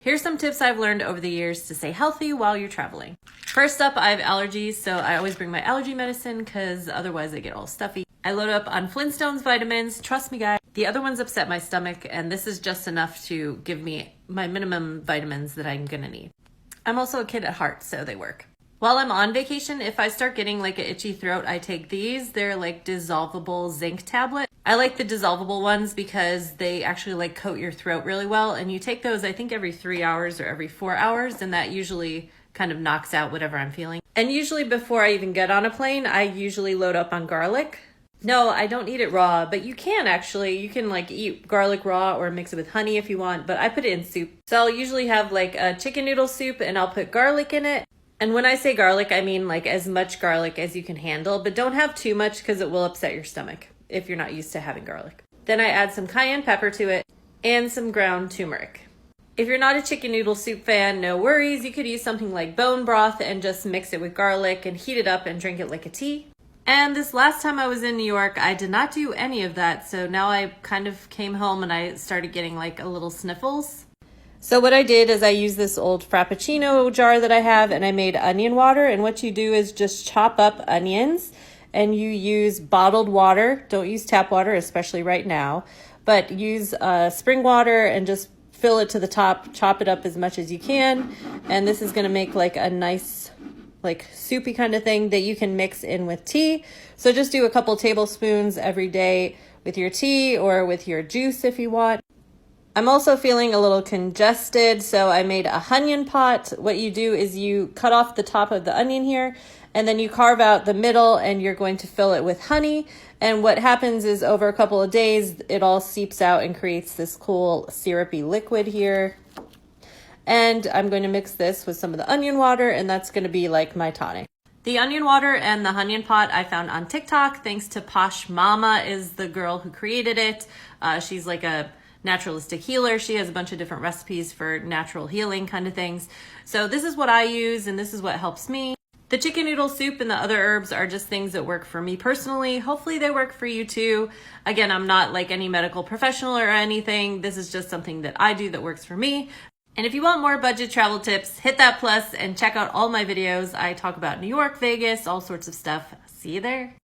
Here's some tips I've learned over the years to stay healthy while you're traveling. First up, I have allergies, so I always bring my allergy medicine because otherwise I get all stuffy. I load up on Flintstones vitamins. Trust me, guys. The other ones upset my stomach, and this is just enough to give me my minimum vitamins that I'm gonna need. I'm also a kid at heart, so they work. While I'm on vacation, if I start getting like an itchy throat, I take these. They're like dissolvable zinc tablet. I like the dissolvable ones because they actually like coat your throat really well. And you take those, I think every 3 hours or every 4 hours. And that usually kind of knocks out whatever I'm feeling. And usually before I even get on a plane, I usually load up on garlic. No, I don't eat it raw, but you can actually. You can like eat garlic raw or mix it with honey if you want, but I put it in soup. So I'll usually have like a chicken noodle soup and I'll put garlic in it. And when I say garlic, I mean like as much garlic as you can handle, but don't have too much because it will upset your stomach if you're not used to having garlic. Then I add some cayenne pepper to it and some ground turmeric. If you're not a chicken noodle soup fan, no worries. You could use something like bone broth and just mix it with garlic and heat it up and drink it like a tea. And this last time I was in New York, I did not do any of that. So now I kind of came home and I started getting like a little sniffles. So what I did is I used this old Frappuccino jar that I have and I made onion water. And what you do is just chop up onions and you use bottled water. Don't use tap water, especially right now, but use spring water and just fill it to the top, chop it up as much as you can. And this is gonna make like a nice, like soupy kind of thing that you can mix in with tea. So just do a couple tablespoons every day with your tea or with your juice if you want. I'm also feeling a little congested, so I made a onion pot. What you do is you cut off the top of the onion here, and then you carve out the middle, and you're going to fill it with honey. And what happens is over a couple of days, it all seeps out and creates this cool syrupy liquid here. And I'm going to mix this with some of the onion water, and that's going to be like my tonic. The onion water and the onion pot I found on TikTok, thanks to Posh Mama is the girl who created it. She's like a naturalistic healer. She has a bunch of different recipes for natural healing kind of things. So this is what I use and this is what helps me. The chicken noodle soup and the other herbs are just things that work for me personally. Hopefully they work for you too. Again, I'm not like any medical professional or anything. This is just something that I do that works for me. And if you want more budget travel tips, hit that plus and check out all my videos. I talk about New York, Vegas, all sorts of stuff. See you there.